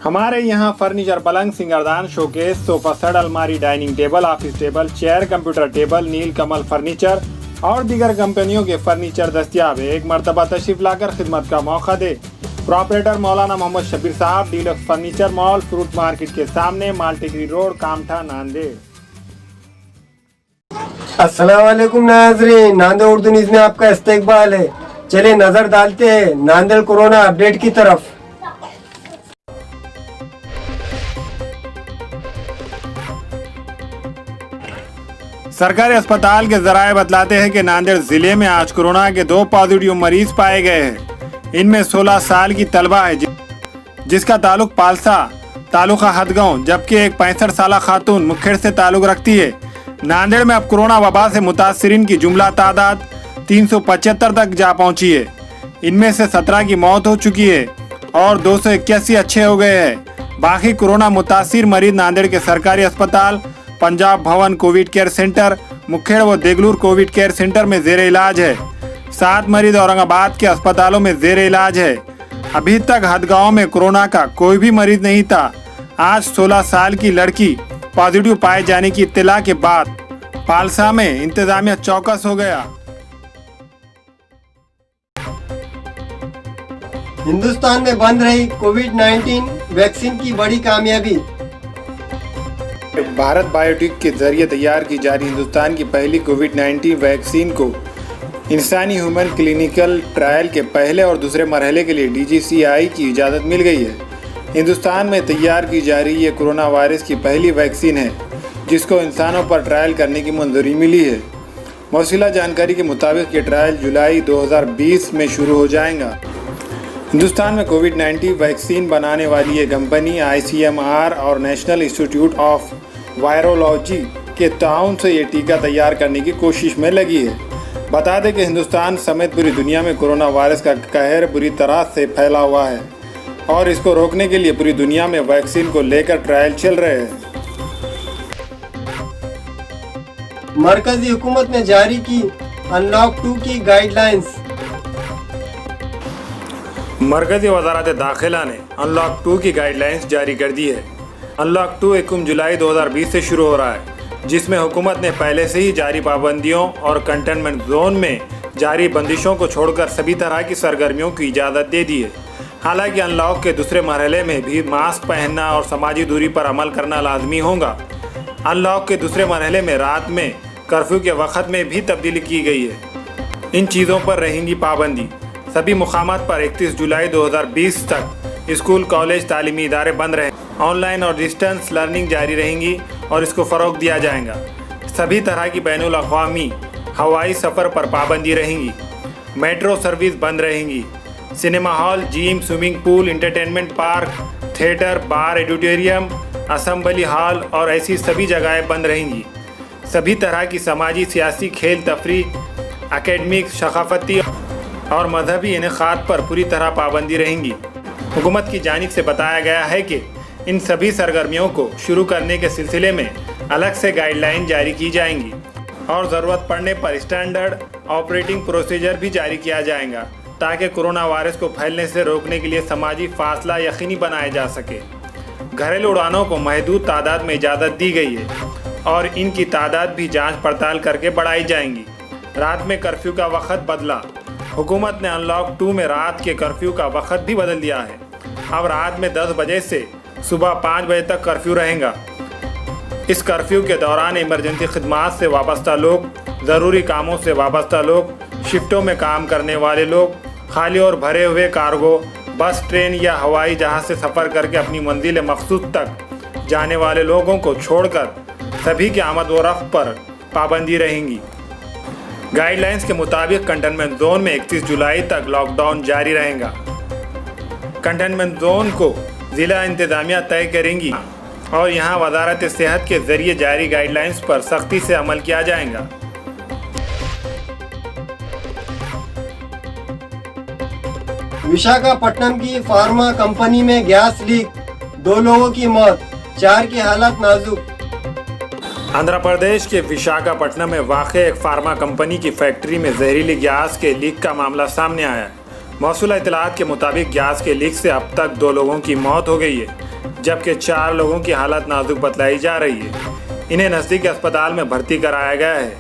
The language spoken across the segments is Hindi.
हमारे यहाँ फर्नीचर, पलंग, सिंगारदान, शोकेस, सोफा सेट, अलमारी, dining table, office table, chair, computer table, Nilkamal furniture और दीगर कंपनियों के फर्नीचर दस्तियाब है। एक मरतबा तशरीफ लाकर खिदमत का मौका दे। प्रोपरेटर मौलाना मोहम्मद शबीर साहब, deluxe furniture mall, fruit market के सामने, मालटेकरी रोड, कामठा, नांदेड़। अस्सलाम वालेकुम नाज़रीन, नांदेड़ उर्दू न्यूज़ में आपका इस्तकबाल है। चलिए नजर डालते हैं नांदेड़ कोरोना अपडेट की तरफ। सरकारी अस्पताल के जराये बतलाते हैं कि नांदेड़ जिले में आज कोरोना के 2 पॉजिटिव मरीज पाए गए हैं। इनमें 16 साल की तलबा है जिसका ताल्लुक पालसा तालुका हदगांव, जबकि एक 65 साल खातून मुखेड़ से ताल्लुक रखती है। नांदेड़ में अब कोरोना वबा से मुतासिरीन की जुमला तादाद 375 तक जा पहुंची है। इनमें से 17 की मौत हो चुकी है और 281 अच्छे हो गए हैं। बाकी कोरोना मुतासिर मरीज नांदेड़ के सरकारी अस्पताल, पंजाब भवन कोविड केयर सेंटर, मुखेड़ व देगलूर कोविड केयर सेंटर में जेर इलाज है। 7 मरीज औरंगाबाद के अस्पतालों में जेर इलाज है। अभी तक हदगांव में कोरोना का कोई भी मरीज नहीं था। आज 16 साल की लड़की पॉजिटिव पाए जाने की इत्तला के बाद पालसा में इंतजामिया चौकस हो गया। हिंदुस्तान में बंद रही कोविड-19 वैक्सीन की बड़ी कामयाबी। भारत बायोटेक के जरिए तैयार की जा रही हिंदुस्तान की पहली कोविड-19 वैक्सीन को इंसानी ह्यूमन क्लिनिकल ट्रायल के पहले और दूसरे मरहले के लिए DGCI की इजाज़त मिल गई है। हिंदुस्तान में तैयार की जा रही ये कोरोना वायरस की पहली वैक्सीन है जिसको इंसानों पर ट्रायल करने की मंजूरी मिली है। मौसूला जानकारी के मुताबिक ये ट्रायल जुलाई 2020 में शुरू हो जाएगा। हिंदुस्तान में कोविड-19 वैक्सीन बनाने वाली ये कंपनी ICMR और नेशनल इंस्टीट्यूट ऑफ वायरोलॉजी के ताउन से ये टीका तैयार करने की कोशिश में लगी है। बता दें कि हिंदुस्तान समेत पूरी दुनिया में कोरोना वायरस का कहर बुरी तरह से फैला हुआ है और इसको रोकने के लिए पूरी दुनिया में वैक्सीन को लेकर ट्रायल चल रहे हैं। मरकजी हुकूमत ने जारी की अनलॉक 2 की गाइडलाइंस। मरकजी वजारत दाखिला ने अनलॉक 2 की गाइडलाइंस जारी कर दी है। अनलॉक 2 1 जुलाई 2020 से शुरू हो रहा है, जिसमें हुकूमत ने पहले से ही जारी पाबंदियों और कंटेनमेंट जोन में जारी बंदिशों को छोड़कर सभी तरह की सरगर्मियों की इजाज़त दे दी है। हालांकि अनलॉक के दूसरे मरहले में भी मास्क पहनना और समाजी दूरी पर अमल करना लाजमी होगा। अनलॉक के दूसरे मरहले में रात में कर्फ्यू के वक़्त में भी तब्दीली की गई है। इन चीज़ों पर रहेंगी पाबंदी। सभी मुकामात पर 31 जुलाई 2020 तक स्कूल, कॉलेज, तालीमी इदारे बंद रहे। ऑनलाइन और डिस्टेंस लर्निंग जारी रहेंगी और इसको फ़रोग़ दिया जाएगा। सभी तरह की बैनुल अक़वामी हवाई सफ़र पर पाबंदी रहेंगी। मेट्रो सर्विस बंद रहेंगी। Cinema hall, gym, swimming pool, entertainment park, theatre, bar, auditorium, assembly hall और ऐसी सभी जगहें बंद रहेंगी। सभी तरह की समाजी, सियासी, खेल, तफरीह, एकेडमिक, सकाफ़ती और मजहबी इनेक़ाद पर पूरी तरह पाबंदी रहेंगी। हुकूमत की जानिब से बताया गया है कि इन सभी सरगर्मियों को शुरू करने के सिलसिले में अलग से गाइडलाइन जारी की जाएंगी और ज़रूरत पड़ने पर स्टैंडर्ड ऑपरेटिंग प्रोसीजर भी जारी किया जाएगा ताकि कोरोना वायरस को फैलने से रोकने के लिए समाजी फासला यकीनी बनाया जा सके। घरेलू उड़ानों को महदूद तादाद में इजाज़त दी गई है और इनकी तादाद भी जाँच पड़ताल करके बढ़ाई जाएंगी। रात में कर्फ्यू का वक़्त बदला। हुकूमत ने अनलॉक 2 में रात के कर्फ्यू का वक़्त भी बदल दिया है। अब रात में 10 बजे से सुबह 5 बजे तक कर्फ्यू रहेगा। इस कर्फ्यू के दौरान इमरजेंसी खिदमात से वाबस्ता लोग, ज़रूरी कामों से वाबस्ता लोग, शिफ्टों में काम करने वाले लोग, खाली और भरे हुए कार्गो, बस, ट्रेन या हवाई जहाज़ से सफ़र करके अपनी मंजिल मखसूस तक जाने वाले लोगों को छोड़कर सभी की आमद व रफ्त पर पाबंदी रहेंगी। गाइडलाइंस के मुताबिक कंटेनमेंट जोन में 31 जुलाई तक लॉकडाउन जारी रहेगा। कंटेनमेंट जोन को ज़िला इंतज़ामिया तय करेंगी और यहाँ वजारत सेहत के ज़रिए जारी गाइडलाइंस पर सख्ती से अमल किया जाएगा। विशाखापट्टनम की फार्मा कंपनी में गैस लीक, 2 लोगों की मौत, 4 की हालत नाजुक। आंध्र प्रदेश के विशाखापट्टनम में वाक़ एक फार्मा कंपनी की फैक्ट्री में जहरीली गैस के लीक का मामला सामने आया है। मौसूला इत्तलात के मुताबिक गैस के लीक से अब तक 2 लोगों की मौत हो गई है, जबकि 4 लोगों की हालत नाजुक बतलाई जा रही है। इन्हें नज़दीकी अस्पताल में भर्ती कराया गया है।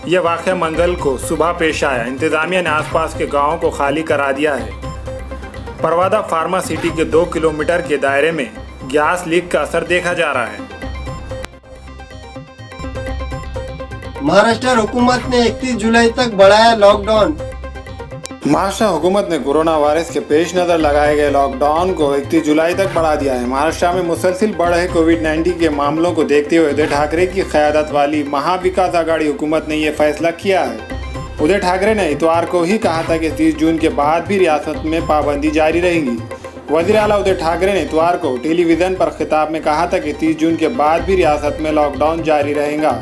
यह वाक़या मंगल को सुबह पेश आया। इंतज़ामिया ने आसपास के गाँवों को खाली करा दिया है। परवादा फार्मा सिटी के 2 किलोमीटर के दायरे में गैस लीक का असर देखा जा रहा है। महाराष्ट्र हुकूमत ने 31 जुलाई तक बढ़ाया लॉकडाउन। महाराष्ट्र हुकूमत ने कोरोना वायरस के पेश नज़र लगाए गए लॉकडाउन को 31 जुलाई तक बढ़ा दिया है। महाराष्ट्र में मुसलसिल बढ़ रहे कोविड-19 के मामलों को देखते हुए उद्धव ठाकरे की क़यादत वाली महाविकास आघाड़ी हुकूमत ने यह फैसला किया है। उद्धव ठाकरे ने इतवार को ही कहा था कि 30 जून के बाद भी रियासत में पाबंदी जारी रहेंगी। वज़ीर आला उद्धव ठाकरे ने इतवार को टेलीविज़न पर खिताब में कहा था कि 30 जून के बाद भी रियासत में लॉकडाउन जारी रहेगा।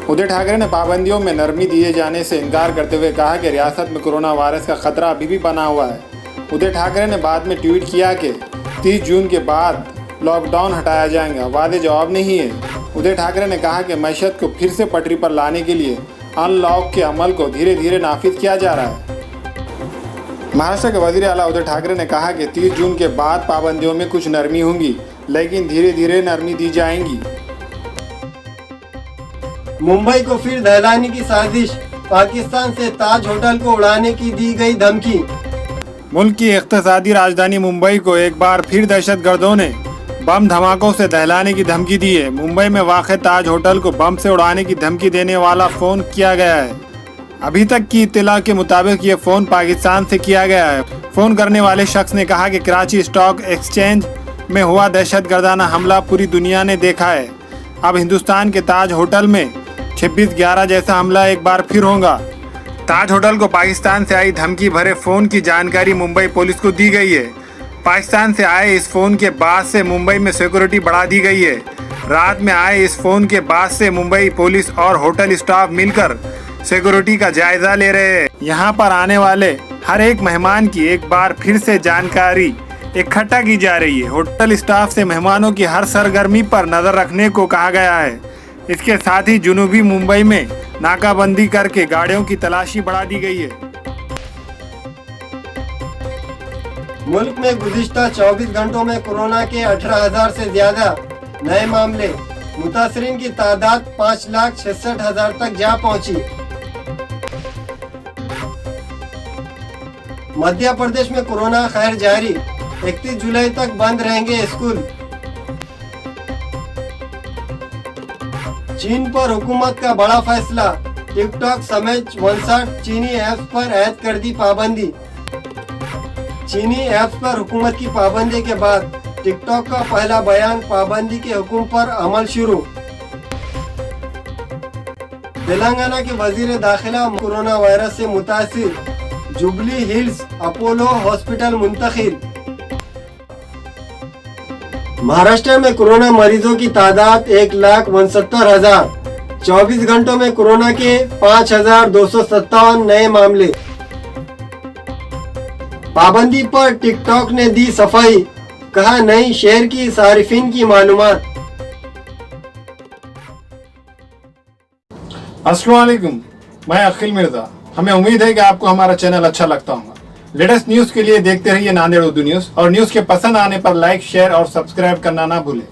उद्धव ठाकरे ने पाबंदियों में नरमी दिए जाने से इनकार करते हुए कहा कि रियासत में कोरोना वायरस का खतरा अभी भी बना हुआ है। उद्धव ठाकरे ने बाद में ट्वीट किया कि 30 जून के बाद लॉकडाउन हटाया जाएगा, वादे जवाब नहीं है। उद्धव ठाकरे ने कहा कि मैशत को फिर से पटरी पर लाने के लिए अनलॉक के अमल को धीरे धीरे नाफिज किया जा रहा है। महाराष्ट्र के वज़ीर आला उद्धव ठाकरे ने कहा कि 30 जून के बाद पाबंदियों में कुछ नरमी होंगी, लेकिन धीरे धीरे नरमी दी जाएंगी। मुंबई को फिर दहलाने की साजिश, पाकिस्तान से ताज होटल को उड़ाने की दी गई धमकी। मुल्क की इक़्तिसादी राजधानी मुंबई को एक बार फिर दहशतगर्दों ने बम धमाकों से दहलाने की धमकी दी है। मुंबई में वाक़ ताज होटल को बम से उड़ाने की धमकी देने वाला फ़ोन किया गया है। अभी तक की इत्तला के मुताबिक ये फ़ोन पाकिस्तान से किया गया है। फ़ोन करने वाले शख्स ने कहा कि कराची स्टॉक एक्सचेंज में हुआ दहशतगर्दाना हमला पूरी दुनिया ने देखा है। अब हिंदुस्तान के ताज होटल में 26/11 जैसा हमला एक बार फिर होगा। ताज होटल को पाकिस्तान से आई धमकी भरे फ़ोन की जानकारी मुंबई पुलिस को दी गई है। पाकिस्तान से आए इस फ़ोन के बाद से मुंबई में सिक्योरिटी बढ़ा दी गई है। रात में आए इस फ़ोन के बाद से मुंबई पुलिस और होटल स्टाफ मिलकर सिक्योरिटी का जायज़ा ले रहे हैं। यहाँ पर आने वाले हर एक मेहमान की एक बार फिर से जानकारी इकट्ठा की जा रही है। होटल स्टाफ से मेहमानों की हर सरगर्मी पर नज़र रखने को कहा गया है। इसके साथ ही जुनूबी मुंबई में नाकाबंदी करके गाड़ियों की तलाशी बढ़ा दी गई है। मुल्क में गुज़िश्ता 24 घंटों में कोरोना के 18,000 से ज्यादा नए मामले, मुतासरीन की तादाद 5,66,000 तक जा पहुंची। मध्य प्रदेश में कोरोना खैर जारी, 31 जुलाई तक बंद रहेंगे स्कूल। चीन पर हुकूमत का बड़ा फैसला, टिकटॉक समेत 59 चीनी ऐप्स पर ऐड कर दी पाबंदी। चीनी ऐप्स पर हुकूमत की पाबंदी के बाद टिकटॉक का पहला बयान, पाबंदी के हुक्म पर अमल शुरू। तेलंगाना के वजीर दाखिला कोरोना वायरस से मुतासिर, जुबली हिल्स अपोलो हॉस्पिटल मुंतकिल। महाराष्ट्र में कोरोना मरीजों की तादाद 1,69,000। 24 घंटों में कोरोना के 5,257 नए मामले। पाबंदी पर टिकटॉक ने दी सफाई, कहा नहीं शहर की सारिफिन की मालूमात। अस्सलाम वालेकुम, मैं अखिल मिर्जा। हमें उम्मीद है कि आपको हमारा चैनल अच्छा लगता होगा। लेटेस्ट न्यूज़ के लिए देखते रहिए नांदेड़ उर्दू न्यूज़, और न्यूज़ के पसंद आने पर लाइक, शेयर और सब्सक्राइब करना ना भूलें।